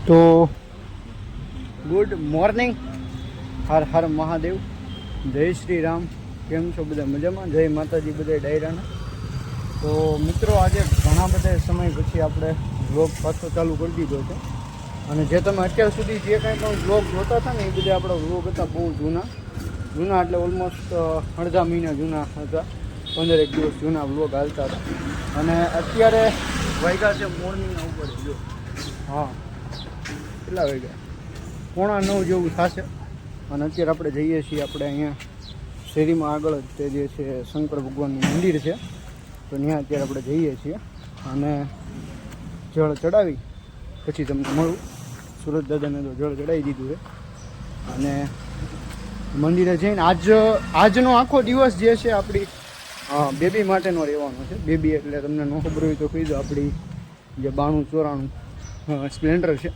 તો good morning, Har Har Mahadev, જય શ્રી રામ. કેમ છો બધા? મજામાં? જય માતાજી બધા ડાયરાના. તો મિત્રો, આજે ઘણા બધા સમય પછી આપણે વ્લોગ પાછો ચાલુ કરી દીધો છે. અને જે તમે અત્યાર સુધી જે કાંઈ પણ વ્લોગ જોતા હતા ને, એ બધા આપણા વ્લોગ હતા બહુ જૂના એટલે ઓલમોસ્ટ અડધા મહિના જૂના હતા, 15 દિવસ જૂના વ્લોગ હાલતા હતા. અને અત્યારે વાગ્યા છે મોર્નિંગના ઉપર જો, હા કેટલા વાગ્યા? 8:45 જેવું થશે. અને અત્યારે આપણે જઈએ છીએ, આપણે અહીંયા શેરીમાં આગળ જ તે જે છે શંકર ભગવાનનું મંદિર છે, તો ત્યાં અત્યારે આપણે જઈએ છીએ. અને જળ ચડાવી પછી તમને મળું. સુરત દાદાને તો જળ ચડાવી દીધું છે. અને મંદિરે જઈને આજનો આખો દિવસ જે છે આપણી બેબી માટેનો રહેવાનો છે. બેબી એટલે તમને ન ખબર હોય તો કહી દો, આપણી જે 9294 સ્પ્લેન્ડર છે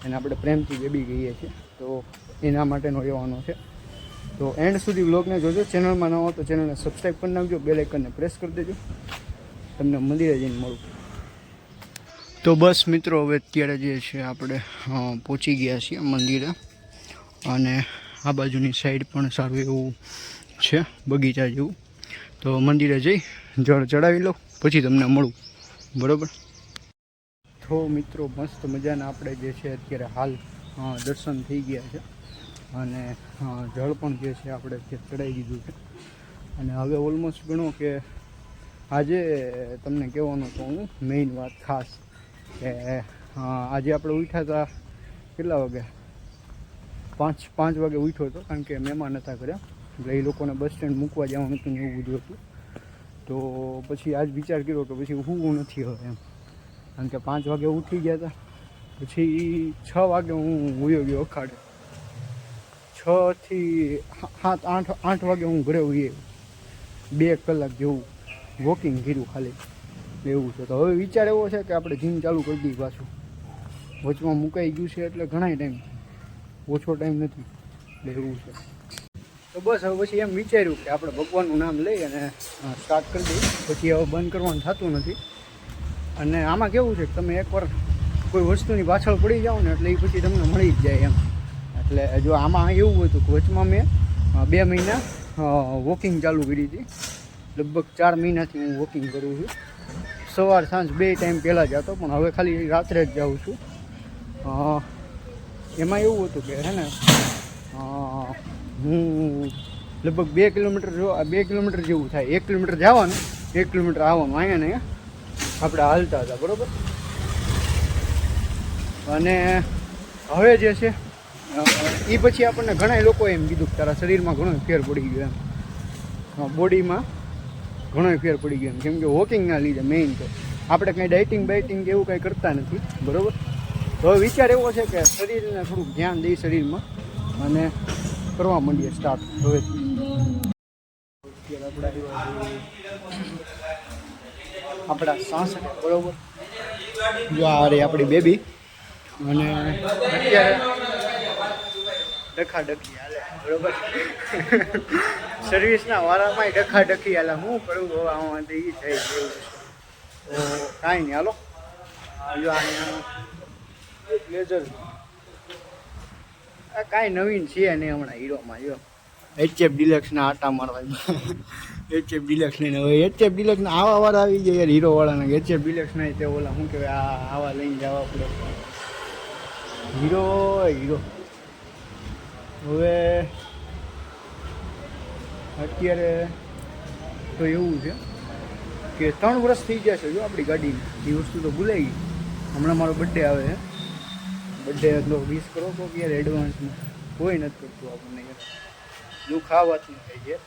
એને આપણે પ્રેમથી બેબી કહીએ છીએ, તો એના માટેનો રહેવાનો છે. તો એન્ડ સુધી વ્લોગને જોજો. ચેનલમાં ન હો તો ચેનલને સબસ્ક્રાઈબ કરી નાખજો, બેલ આઇકનને પ્રેસ કરી દેજો. તમને મંદિરે જઈને મળું. તો બસ મિત્રો, હવે અત્યારે જે છે આપણે પહોંચી ગયા છીએ મંદિરે. અને આ બાજુની સાઈડ પણ સારું એવું છે, બગીચા જેવું. તો મંદિરે જઈ જળ ચડાવી લઉં, પછી તમને મળું, બરાબર? તો મિત્રો, મસ્ત મજાના આપણે જે છે અત્યારે હાલ દર્શન થઈ ગયા છે. અને જળ પણ જે છે આપણે ચડાવી દીધું છે. અને હવે ઓલમોસ્ટ ગણો કે આજે તમને કહેવાનું તો હું મેઇન વાત ખાસ કે આજે આપણે ઉઠ્યા હતા કેટલા વાગે? 5 વાગે ઉઠ્યો હતો, કારણ કે મહેમાન હતા કર્યા, એટલે એ લોકોને બસ સ્ટેન્ડ મૂકવા જવાનું હતું ને એવું બધું હતું. તો પછી આજ વિચાર કર્યો કે પછી હું નથી હવે એમ, કારણ કે 5 વાગે ઉઠી ગયા હતા. પછી 6 વાગે હું ઉયો ગયો અખાડે. 6 થી 7, 8 વાગે હું ઘરે ઉઈ આવ્યો. 2 કલાક જેવું વોકિંગ કર્યું ખાલી, એવું છે. તો હવે વિચાર એવો છે કે આપણે જીમ ચાલુ કરી દઈએ પાછું. વચમાં મુકાઈ ગયું છે એટલે ઘણાય ટાઈમ, ઓછો ટાઈમ નથી, એટલે એવું છે. તો બસ હવે પછી એમ વિચાર્યું કે આપણે ભગવાનનું નામ લઈ અને સ્ટાર્ટ કરી દઈએ. પછી હવે બંધ કરવાનું થતું નથી. અને આમાં કેવું છે કે તમે એકવાર કોઈ વસ્તુની પાછળ પડી જાઓ ને, એટલે એ પછી તમને મળી જ જાય એમ. એટલે જો આમાં એવું હતું કે વચમાં મેં 2 મહિના વોકિંગ ચાલુ કરી હતી. લગભગ 4 મહિનાથી હું વોકિંગ કરું છું. સવાર સાંજ 2 ટાઈમ પહેલાં જતો, પણ હવે ખાલી રાત્રે જ જાઉં છું. એમાં એવું હતું કે હે ને, હું લગભગ 2 કિલોમીટર જેવું થાય. 1 કિલોમીટર જવાનું, 1 કિલોમીટર આવવાનું, અહીંયા ને આપણે હાલતા હતા, બરાબર? અને હવે જે છે એ પછી આપણને ઘણા લોકોએ એમ કીધું કે તારા શરીરમાં ઘણો ફેર પડી ગયો એમ, બોડીમાં ઘણો ફેર પડી ગયો એમ. કેમ કે વોકિંગના લીધે મેઇન તો આપણે કંઈ ડાયટિંગ કે એવું કંઈ કરતા નથી, બરાબર? તો હવે વિચાર એવો છે કે શરીરને થોડુંક ધ્યાન દઈ શરીરમાં, અને કરવા માંડીએ સ્ટાર્ટ હવે. આપણા સાસરે, બરાબર? જો આ રે આપણી બેબી. અને અત્યારે ડખાડખી હાલે, બરાબર? સર્વિસના વારામાં ડખાડખી હાલે. હું કરું હવે આમાંથી એ થઈ ગયું. તો કાંઈ નહીં, હાલો. જો અહીંયા બ્લેઝર કાંઈ નવીન છે નહીં હમણાં હીરોમાં. જો HF ડિલક્સના આટા મારવા, HF ડિલક્સ લઈને. હવે HF ડિલક્સના આવા વાર આવી ગયા યાર, હીરોવાળાના. HF ડિલક્સ નહીં તે ઓલા શું કહેવાય, આવા લઈને જવા પડે. હીરો હવે અત્યારે તો એવું છે કે 3 વર્ષ થઈ ગયા છે જો આપણી ગાડીને. એ વસ્તુ તો ભૂલાઈ ગઈ. હમણાં મારો બર્થડે આવે છે. બર્થડે એટલો વિશ કરો તો યાર એડવાન્સમાં. કોઈ નથી કરતું આપણને યાર. દુઃખ આ વાતનું થઈ ગયા.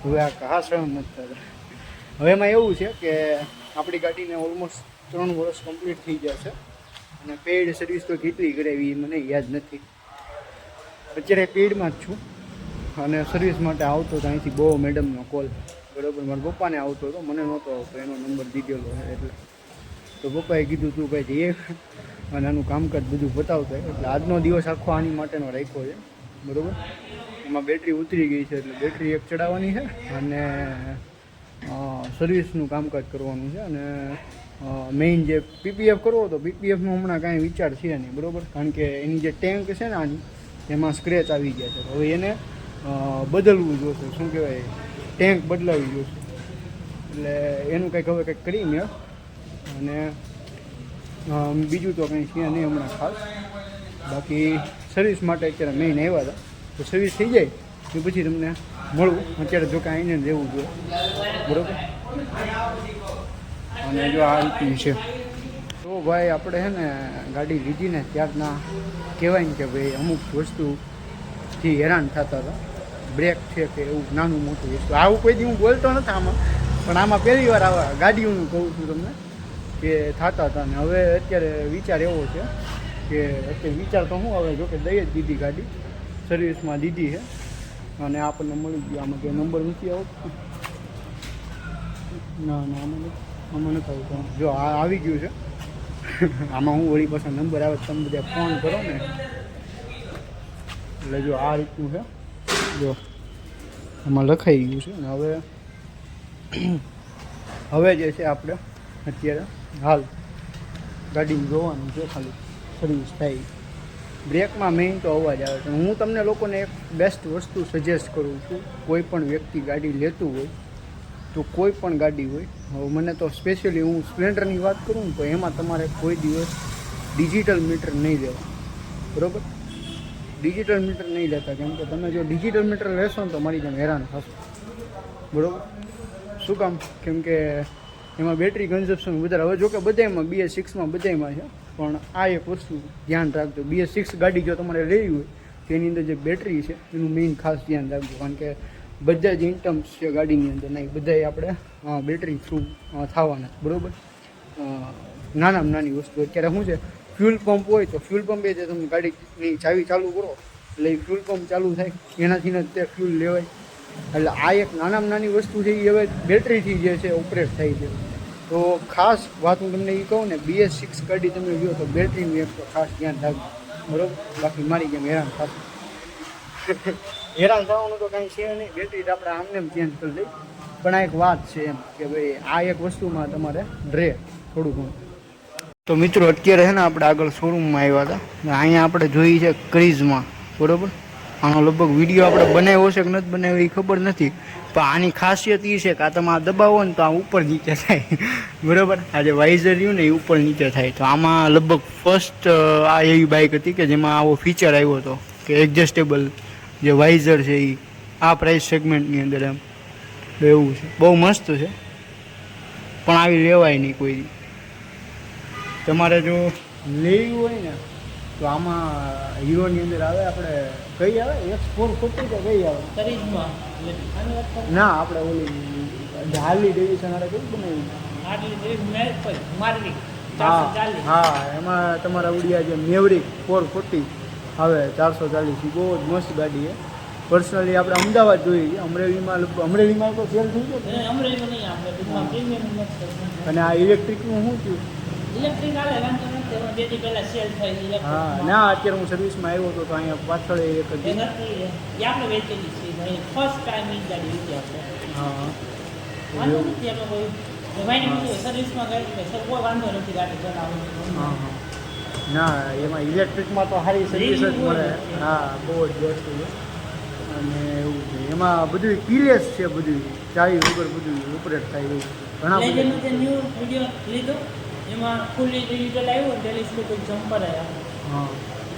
હવે આ સહન નથી થતા. હવે એમાં એવું છે કે આપણી ગાડીને ઓલમોસ્ટ 3 વર્ષ કમ્પ્લીટ થઈ ગયા છે. અને પેઇડ સર્વિસ તો કેટલી કરાવી એ મને યાદ નથી. અત્યારે પેઇડમાં જ છું. અને સર્વિસ માટે આવતો હતો અહીંથી બહુ મેડમનો કોલ, બરાબર? મારા પપ્પાને આવતો હતો, મને નહોતો આવતો. એનો નંબર દીધેલો છે એટલે. તો પપ્પાએ કીધું તું ભાઈ જઈએ અને આનું કામકાજ બધું બતાવતા. એટલે આજનો દિવસ આખો આની માટેનો રાખ્યો છે, બરાબર? એમાં બેટરી ઉતરી ગઈ છે, એટલે બેટરી એક ચડાવવાની છે અને સર્વિસનું કામકાજ કરવાનું છે. અને મેઇન જે પીપીએફ કરવો તો પીપીએફમાં હમણાં કાંઈ વિચાર છે નહીં, બરાબર. કારણ કે એની જે ટેન્ક છે ને આની એમાં સ્ક્રેચ આવી ગયા છે. હવે એને બદલવું જોશે, શું કહેવાય, ટેન્ક બદલાવી જોશે. એટલે એનું કંઈક હવે કંઈક કરીને અને બીજું તો કંઈ છે નહીં હમણાં ખાસ. બાકી સર્વિસ માટે અત્યારે મેઇન આવ્યા હતા, તો સર્વિસ થઈ જાય તો પછી તમને મળું. અત્યારે જો કાંઈ આવીને રહેવું જોઈએ, બરાબર. અને જો આ રીતની છે તો ભાઈ આપણે છે ને ગાડી લીધી ને ત્યારના કહેવાય ને કે ભાઈ અમુક વસ્તુથી હેરાન થતા હતા. બ્રેક છે કે એવું નાનું મોટું વસ્તુ, આવું કોઈ દી હું બોલતો નથી આમાં, પણ આમાં પહેલી વાર આવા ગાડીઓનું કહું છું તમને કે થતા હતા. ને હવે અત્યારે વિચાર એવો છે કે અત્યારે વિચાર તો શું આવે, જો કે દઈ જ દીધી ગાડી, સર્વિસમાં દીધી છે અને આપણને મળી ગયું. આમાં કંઈ નંબર નથી આવતો, ના આમાં નથી આવતો. જો આ આવી ગયું છે આમાં હું વળી પાછા નંબર આવે તમે બધા ફોન કરો ને, એટલે જો આ રીતનું છે, જો આમાં લખાઈ ગયું છે. અને હવે જે છે આપણે અત્યારે હાલ ગાડીને જોવાનું છે, ખાલી સર્વિસ થાય. બ્રેકમાં મેઇન તો અવાજ આવે છે. હું તમને લોકોને એક બેસ્ટ વસ્તુ સજેસ્ટ કરું છું, કોઈ પણ વ્યક્તિ ગાડી લેતું હોય તો કોઈ પણ ગાડી હોય, હવે મને તો સ્પેશિયલી હું સ્પ્લેન્ડરની વાત કરું ને તો એમાં તમારે કોઈ દિવસ ડિજિટલ મીટર નહીં લેવા, બરાબર. ડિજિટલ મીટર નહીં લેતા, કેમ કે તમે જો ડિજિટલ મીટર લેશો ને તો મારી જેમ હેરાન થશો, બરાબર. શું કામ? કેમ કે એમાં બેટરી કન્ઝપ્શન વધારે. હવે જો કે બધામાં BS6માં બધામાં છે, પણ આ એક વસ્તુ ધ્યાન રાખજો. BS6 ગાડી જો તમારે લેવી હોય તો એની અંદર જે બેટરી છે એનું મેઇન ખાસ ધ્યાન રાખજો. કારણ કે બધા જ ઇન્ટમ્સ છે ગાડીની અંદર, નહીં બધાય આપણે બેટરી થ્રુ થવાના, બરાબર. નાનામાં નાની વસ્તુ અત્યારે શું છે, ફ્યુલ પંપ હોય તો ફ્યુલ પંપે જે તમે ગાડીની ચાવી ચાલુ કરો એટલે એ ફ્યુલ પંપ ચાલુ થાય, એનાથી જ તે ફ્યુલ લેવાય. એટલે આ એક નાનામાં નાની વસ્તુ છે એ હવે બેટરીથી જે છે ઓપરેટ થાય છે. તો ખાસ વાત હું તમને એ કહું ને, BS6 ગાડી તમે લ્યો તો બેટરીનું એક તો ખાસ ધ્યાન રાખજો, બરાબર. બાકી મારી જેમ હેરાન થશે હેરાન થવાનું તો કાંઈ છે નહીં, બેટરી આપણે આમને ચેન્જ કરી દઈ. પણ આ એક વાત છે એમ કે ભાઈ આ એક વસ્તુમાં તમારે ડ્રે થોડું ઘણું. તો મિત્રો અત્યારે છે ને આપણે આગળ શોરૂમમાં આવ્યા હતા, અહીંયા આપણે જોઈ છે ક્રીઝમાં, બરાબર. આનો લગભગ વિડીયો આપણે બનાવ્યો છે કે નથી બનાવ્યો એ ખબર નથી, પણ આની ખાસિયત એ છે કે આ તમે આ દબાવો ને તો આ ઉપર નીચે થાય, બરાબર. આ જે વાઇઝર રહ્યું ને એ ઉપર નીચે થાય. તો આમાં લગભગ ફર્સ્ટ આ એવી બાઇક હતી કે જેમાં આવો ફીચર આવ્યો હતો કે એડજસ્ટેબલ જે વાઇઝર છે એ આ પ્રાઇસ સેગમેન્ટની અંદર એમ. એવું છે, બહુ મસ્ત છે, પણ આવી લેવાય નહીં કોઈ. તમારે જો લેવું હોય ને તો આમાં હીરોની અંદર આવે, આપણે કઈ આવે X440 કે કઈ આવે ના, આપણે ઓલી હાર્લી ડેવિડસન વાળા કઈ બનાવ્યું, હા એમાં તમારા ઉડિયા જે મેવરિક 440 આવે 440, બહુ જ મસ્ત ગાડી છે. પર્સનલી આપણે અમદાવાદ જોઈએ છીએ, અમરેલીમાં તો સેલ થઈ ગયો. અને આ ઇલેક્ટ્રિકનું શું થયું? હા ના, અત્યારે હું સર્વિસમાં આવ્યો હતો તો અહીંયા પાછળ એક હતી. ના એમાં ઇલેક્ટ્રિકમાં તો સારી સર્વિસ જ મળે. હા બહુ જ બેસ્ટ છે. અને એવું છે એમાં બધું કીલેસ છે, બધું ચાવી વગર બધું ઓપરેટ થાય એવું ઘણા બધા. એમાં ફૂલી ડિજિટલ આવ્યું, ટેલિસ્કોપિક જમ્પર આવ્યા. હા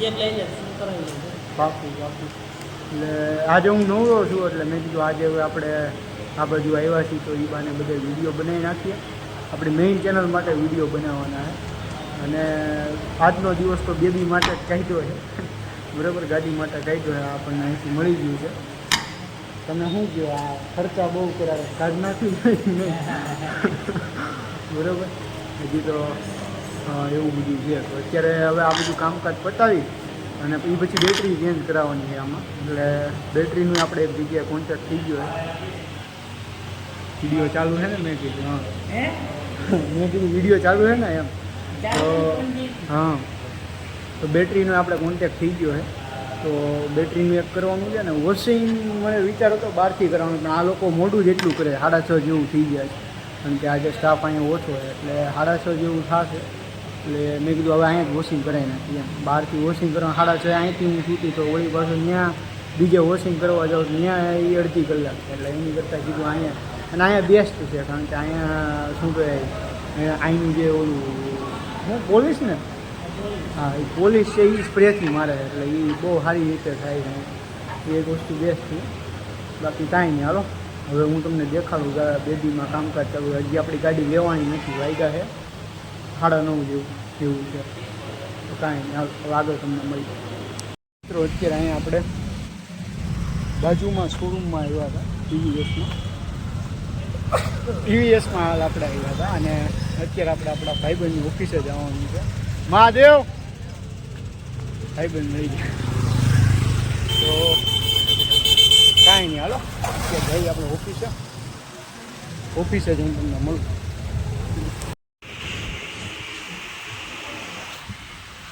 જે લઈ લે શું કરાવી લે પાકું. એટલે આજે હું નવરો છું એટલે મેં કીધું આજે હવે આપણે આ બાજુ આવ્યા છીએ તો એ બાને બધે વિડીયો બનાવી નાખીએ. આપણી મેઇન ચેનલ માટે વિડીયો બનાવવાના છે. અને આજનો દિવસ તો બેબી માટે જ કાઢ્યો છે, બરાબર. ગાડી માટે કાઢ્યો છે, આપણને અહીંથી મળી ગયું છે. તમે શું કહો, આ ખર્ચા બહુ કરાવે, કાઢ નાખ્યું બરાબર. હજી તો એવું બધું છે. તો અત્યારે હવે આ બધું કામકાજ પતાવી અને એ પછી બેટરી ચેન્જ કરાવવાની છે આમાં. એટલે બેટરીનું આપણે એક જગ્યાએ કોન્ટેક્ટ થઈ ગયો છે. વિડીયો ચાલુ છે ને, મેં કીધું હા મેં કીધું વિડીયો ચાલુ છે ને એમ. તો હા, તો બેટરીનો આપણે કોન્ટેક્ટ થઈ ગયો છે. તો બેટરીનું એક કરવાનું છે ને, વોશિંગ મને વિચાર હતો બહારથી કરવાનું, પણ આ લોકો મોડું જ એટલું કરે, 6:30 જેવું થઈ જાય છે. કારણ કે આજે સ્ટાફ અહીંયા ઓછો હોય એટલે 6:30 જેવું થશે. એટલે મેં કીધું હવે અહીંયા જ વોશિંગ કરાવી નાખીએ એમ. બહારથી વોશિંગ કરવા 6:30 અહીંથી હું છૂટી તો વળી પાછું ત્યાં બીજે વોશિંગ કરવા જાઉં ત્યાં એ અડધી કલાક, એટલે એની કરતાં કીધું અહીંયા. અને અહીંયા બેસ્ટ છે કારણ કે અહીંયા શું કહેવાય, અહીંનું જે ઓલું હું પોલીસ ને, હા એ પોલીસ છે એ સ્પ્રેથી મારે એટલે એ બહુ સારી રીતે થાય છે. એ એક વસ્તુ બેસ્ટ છે. બાકી કાંઈ નહીં. હાલો હવે હું તમને દેખાડું કે બેબીમાં કામકાજ ચાલુ. હજી આપણી ગાડી લેવાની નથી, વાગ્યા છે 9:30 જેવું છે. તો કાંઈ નહીં, હાલ હવે આગળ તમને મળી. મિત્રો અત્યારે અહીંયા આપણે બાજુમાં શોરૂમમાં આવ્યા હતા ટીવીએસમાં હાલ આપણે આવ્યા હતા. અને અત્યારે આપણે આપણા ભાઈબંધની ઓફિસે જવાનું છે. મહાદેવ ભાઈબંધ મળી ગયા તો કાંઈ નહીં. હાલો અત્યારે જઈએ આપણે ઓફિસે જઈને તમને મળું.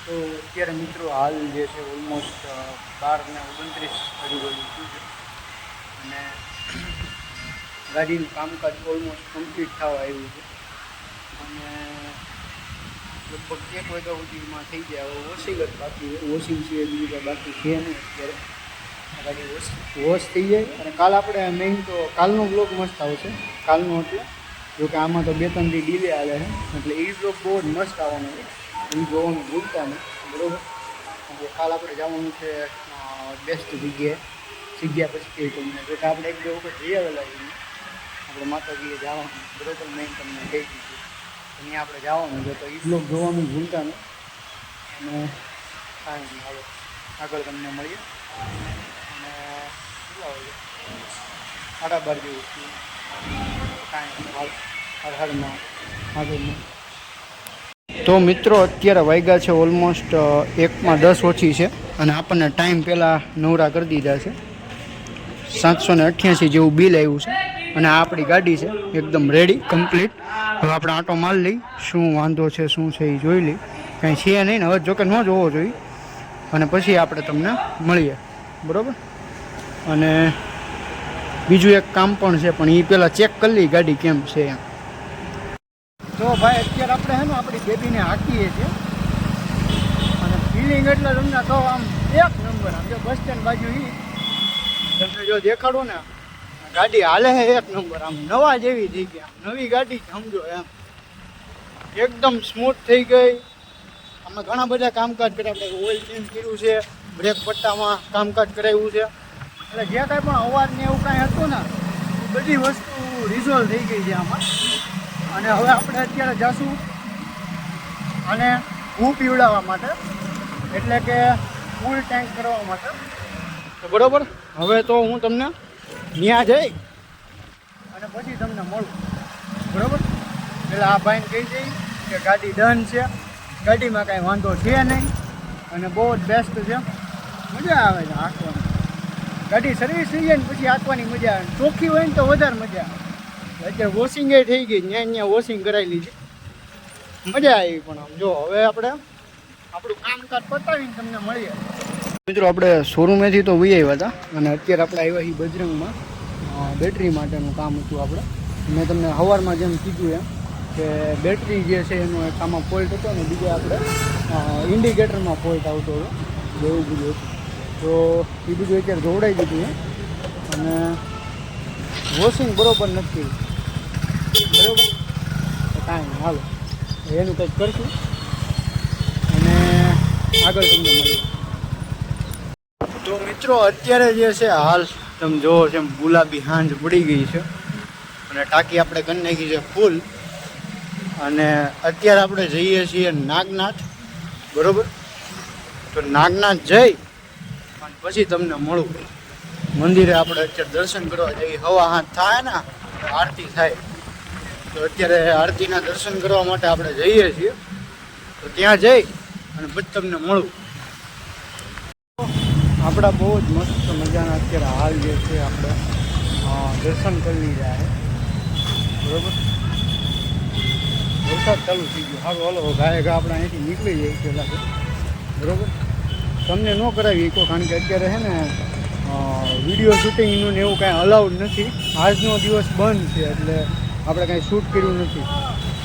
તો અત્યારે મિત્રો હાલ જે છે ઓલમોસ્ટ 12:29 થઈ ગયું છે. અને ગાડીનું કામકાજ ઓલમોસ્ટ કમ્પ્લીટ થવા આવ્યું છે. અને લગભગ 1 વાગ્યા સુધીમાં થઈ જાય. હવે વોશિંગ જ બાકી છે. વોશિંગ સિવાય બીજું કંઈ બાકી છે નહીં. અત્યારે ગાડી વોશ થઈ જાય. અને કાલ આપણે મેઇન તો કાલનો બ્લોગ મસ્ત આવશે. કાલનો એટલે જોકે આમાં તો 2-3 દી ડીલે આવે છે, એટલે એ બ્લોગ બહુ જ મસ્ત આવવાનો છે. એ જોવાનું ભૂલતા નહીં, બરાબર. એટલે કાલ આપણે જવાનું છે બેસ્ટ જગ્યા પછી તમને જોકે આપણે 1-2 વખત જઈ આવેલા છીએ. આપણે માતાજીએ જવાનું, બરાબર. મેં તમને કહી દીધું અહીંયા આપણે જવાનું છે, તો એ બ્લોગ જોવાનું ભૂલતા નહીં. અને કાંઈ નહીં, હાલો આગળ તમને મળીએ. અને કેટલા વાગે 12:30 જેવું છે. કાંઈ નહીં, હાલ હર આગળમાં. તો મિત્રો અત્યારે વાગ્યા છે ઓલમોસ્ટ 1:10 છે. અને આપણને ટાઈમ પહેલાં નવરા કરી દીધા છે. 788 જેવું બિલ આવ્યું છે. અને આ આપણી ગાડી છે એકદમ રેડી કમ્પ્લીટ. હવે આપણે આંટો મારી લઈ, શું વાંધો છે શું છે એ જોઈ લઈ. કાંઈ છે નહીં ને હવે, જોકે ન જોવો જોઈએ. અને પછી આપણે તમને મળીએ, બરાબર. અને બીજું એક કામ પણ છે, પણ એ પહેલાં ચેક કરી લઈ ગાડી કેમ છે એમ. તો ભાઈ અત્યારે આપણે છે ને આપણી બેબીને હાંકીએ છીએ. અને ફિલિંગ એટલે તમને તો આમ 1 નંબર. આમ જો બસ સ્ટેન્ડ બાજુ તમને જો દેખાડો ને, ગાડી હાલે છે 1 નંબર. આમ નવા જેવી થઈ ગઈ, આમ નવી ગાડી સમજો એમ. એકદમ સ્મૂથ થઈ ગઈ. અમે ઘણા બધા કામકાજ કર્યા. આપણે ઓઇલ ચેન્જ કર્યું છે, બ્રેક પટ્ટામાં કામકાજ કરાવ્યું છે. એટલે જે કાંઈ પણ અવાજ ને એવું કાંઈ હતું ને, એ બધી વસ્તુ રિઝોલ્વ થઈ ગઈ છે આમાં. અને હવે આપણે અત્યારે જઈશું અને હું પીવડાવવા માટે, એટલે કે ફૂલ ટેન્ક કરવા માટે. તો બરાબર, હવે તો હું તમને ત્યાં જઈ અને પછી તમને મળું, બરાબર. એટલે આ ભાઈને કહી દઈ કે ગાડી ડન છે, ગાડીમાં કાંઈ વાંધો છે નહીં. અને બહુ જ બેસ્ટ છે, મજા આવે છે હાંકવાની. ગાડી સર્વિસ થઈ જાય ને પછી હાંકવાની મજા આવે. ચોખ્ખી હોય ને તો વધારે મજા આવે. અત્યારે વોશિંગ એ થઈ ગઈ, ત્યાં વોશિંગ કરાવી લીધી, મજા આવી. પણ આમ જો હવે આપણે આપણું કામકાજ પતાવીને તમને મળીએ. મિત્રો આપણે શોરૂમેથી તો વી આવ્યા હતા અને અત્યારે આપણે આવ્યા છીએ બજરંગમાં. બેટરી માટેનું કામ હતું આપણે. મેં તમને સવારમાં જેમ કીધું એમ કે બેટરી જે છે એનો એક આમાં ફોલ્ટ હતો ને બીજા આપણે ઇન્ડિકેટરમાં ફોલ્ટ આવતો હતો, એવું બધું હતું. તો એ બધું અત્યારે જોડાઈ દીધું છે. અને વોશિંગ બરાબર નથી, બરાબર. તો કાંઈ નહીં, હાલો એનું કંઈક કરશું અને આગળ તમને મળીએ. તો મિત્રો અત્યારે જે છે હાલ તમે જોવો છે એમ ગુલાબી હાંજ પડી ગઈ છે અને ટાંકી આપણે કરી નાખી છે ફૂલ. અને અત્યારે આપણે જઈએ છીએ નાગનાથ, બરાબર. તો નાગનાથ જઈ અને પછી તમને મળું. મંદિરે આપણે અત્યારે દર્શન કરવા જઈએ. 7:30 થાય ને આરતી થાય, તો અત્યારે આરતીના દર્શન કરવા માટે આપણે જઈએ છીએ. તો ત્યાં જઈ અને પછી તમને મળું. આપણા બહુ જ મસ્ત મજાના અત્યારે હાલ જે છે આપણે દર્શન કરી લીધા છે, બરાબર. વરસાદ ચાલુ થઈ ગયો. સારું, હાલો ગાય આપણે અહીંથી નીકળી જઈએ પહેલાં તો, બરાબર. તમને ન કરાવી શકો કારણ કે અત્યારે છે ને વિડીયો શૂટિંગનું ને એવું કાંઈ અલાઉડ નથી. આજનો દિવસ બંધ છે એટલે આપણે કાંઈ શૂટ કર્યું નથી.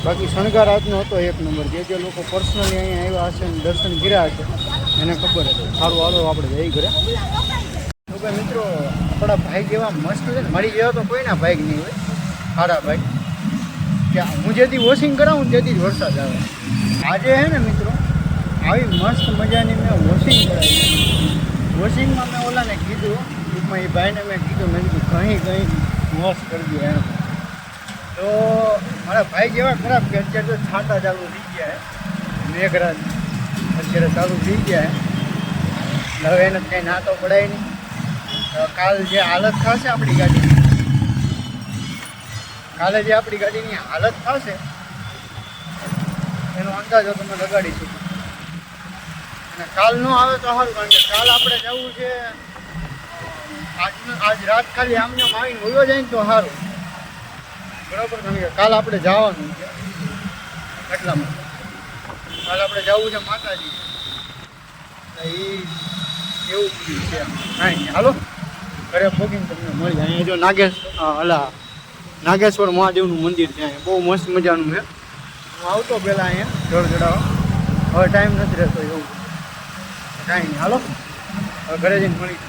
બાકી શણગાર આજનો હતો એક નંબર. જે લોકો પર્સનલી અહીંયા આવ્યા હશે અને દર્શન કર્યા હશે એને ખબર હશે. સારું હાલો આપણે જઈ ઘરે. તો ભાઈ મિત્રો આપણા ભાઈ જેવા મસ્ત છે ને, મારી જેવા તો કોઈના ભાઈ નહીં હોય. સારા ભાઈ કે હું જેથી વોશિંગ કરાવું તેથી જ વરસાદ આવે. આજે હે ને મિત્રો આવી મસ્ત મજાની મેં વોશિંગ કરાવી. વોશિંગમાં મેં ઓલાને કીધું, ટૂંકમાં એ ભાઈને મેં કીધું, મેં કીધું કંઈ વોશ કરી દે એમ. તો મારા ભાઈ જેવા ખરાબ કે અત્યારે તો છાંટા ચાલુ થઈ ગયા હે, મેઘરાજ અત્યારે ચાલુ થઈ ગયા હે. હવે એને કંઈ ના તો પડાય નહીં. કાલ જે હાલત થશે આપણી ગાડીની, કાલે જે આપણી ગાડીની હાલત થશે એનો અંદાજો તમે લગાડી શકો. અને કાલ ન આવે તો સારું, કારણ કે કાલ આપણે જવું છે. આજ રાત ખાલી આમને આવીને હોયો જાય ને તો સારું, બરાબર. કારણ કે કાલ આપણે જવાનું છે એટલા માટે. કાલ આપણે જવું છે માતાજી, એ એવું બધું છે. હા હાલો ઘરે પહોંચીને તમને મળી. અહીંયા જો નાગેશ્વર મહાદેવનું મંદિર છે. અહીંયા બહુ મસ્ત મજાનું છે. હું આવતો પહેલાં અહીંયા જળ ચડાવવા, હવે ટાઈમ નથી રહેતો એવું. કાંઈ નહીં હાલો હવે ઘરે જઈને મળી.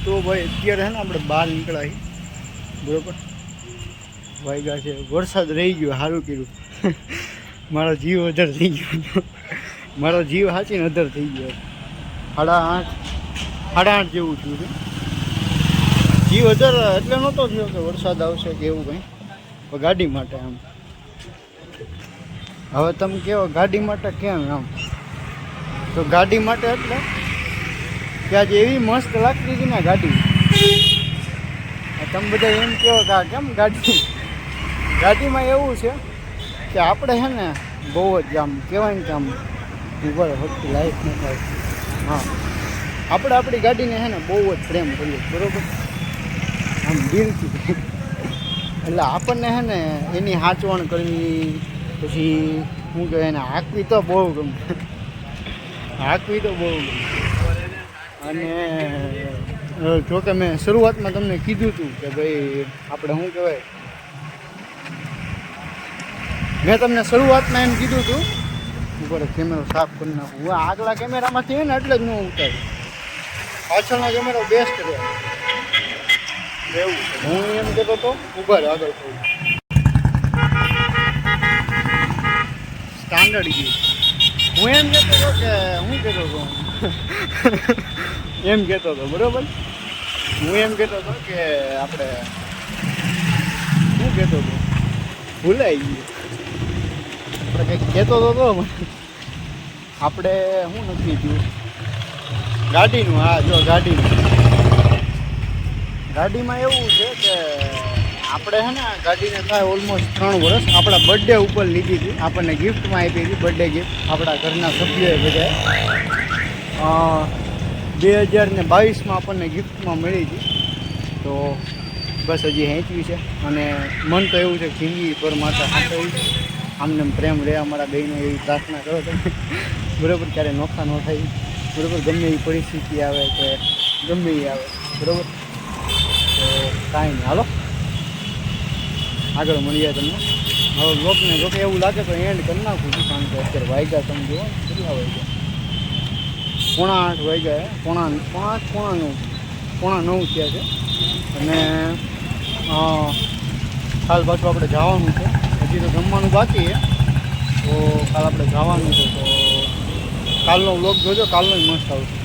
તો ભાઈ અત્યારે છે ને આપણે બહાર નીકળાવી, બરાબર. વાગ્યા છે, વરસાદ રહી ગયો, સારું કર્યું. મારો જીવ અધર થઈ ગયો. મારો જીવ સાચીને અધર થઈ ગયો. 8:30 જેવું થયું છે. જીવ અધર એટલે નહોતો થયો કે વરસાદ આવશે કે એવું કંઈ, ગાડી માટે આમ. હવે તમે કહો ગાડી માટે કેમ આમ? તો ગાડી માટે એટલે કે આજે એવી મસ્ત લાગતી હતી ને ગાડી. તમે બધા એમ કહો કે આ કેમ ગાડીમાં એવું છે કે આપણે છે ને બહુ જ આમ કહેવાય ને કે આમ ઉભર હોતી લાઈફ ન થાય. હા, આપણે આપણી ગાડીને છે ને બહુ જ પ્રેમ કરીએ, બરાબર, આમ દિલથી. એટલે આપણને છે ને એની સાચવણ કરવી, પછી શું કહેવાય એને હાંકવી તો બહુ ગમે. હાંકવી તો બહુ ગમે. અને જોકે મેં શરૂઆતમાં તમને કીધું હતું કે ભાઈ આપણે શું કહેવાય, મેં તમને શરૂઆતમાં એમ કીધું હતું ઉપર કેમેરો સાફ કરી નાખું. હું આગલા કેમેરામાંથી હોય ને એટલે જ ન ઉતાર્યું, પાછળનો કેમેરો બેસ્ટ રહે એવું છે. હું એમ કહેતો હતો ઉભા આગળ કહું સ્ટાન્ડર્ડ ગયું. હું એમ કહેતો હતો કે હું કહેતો હતો એમ કહેતો હતો, બરાબર. હું એમ કહેતો હતો કે આપણે શું કહેતો હતો ભૂલાઈ ગયું. આપણે કંઈક કહેતો હતો આપણે શું નથી થયું ગાડીનું. હા જો ગાડીમાં એવું છે કે આપણે છે ને ગાડીને થાય ઓલમોસ્ટ 3 વર્ષ. આપણા બર્થડે ઉપર લીધી હતી, આપણને ગિફ્ટમાં આપી હતી, બર્થડે ગિફ્ટ આપણા ઘરના સભ્યોએ બધાએ. 2022માં આપણને ગિફ્ટમાં મળી હતી. તો બસ હજી હેંચવી છે. અને મન તો એવું છે કે જિંદગી પર માતા સાચવવી છે. આમને પ્રેમ રહે અમારા બહેનો, એવી પ્રાર્થના કરો તમે, બરાબર. ક્યારે નોખા ન થાય, બરાબર. ગમે એ પરિસ્થિતિ આવે કે ગમે એ આવે, બરાબર. તો કાંઈ નહીં હાલો આગળ મળીએ તમને. હવે બ્લોગને જોકે એવું લાગે તો એન્ડ કરી નાખું છું, કારણ કે અત્યારે વાગ્યા તમે જુઓ કેટલા વાગ્યા, 7:45 વાગ્યા, 8:45 થયા છે. અને કાલ પાછું આપણે જવાનું છે. હજી તો જમવાનું બાકી છે, તો કાલ આપણે જવાનું છે. તો કાલનો વ્લોગ જોજો, કાલનો મસ્ત આવશે.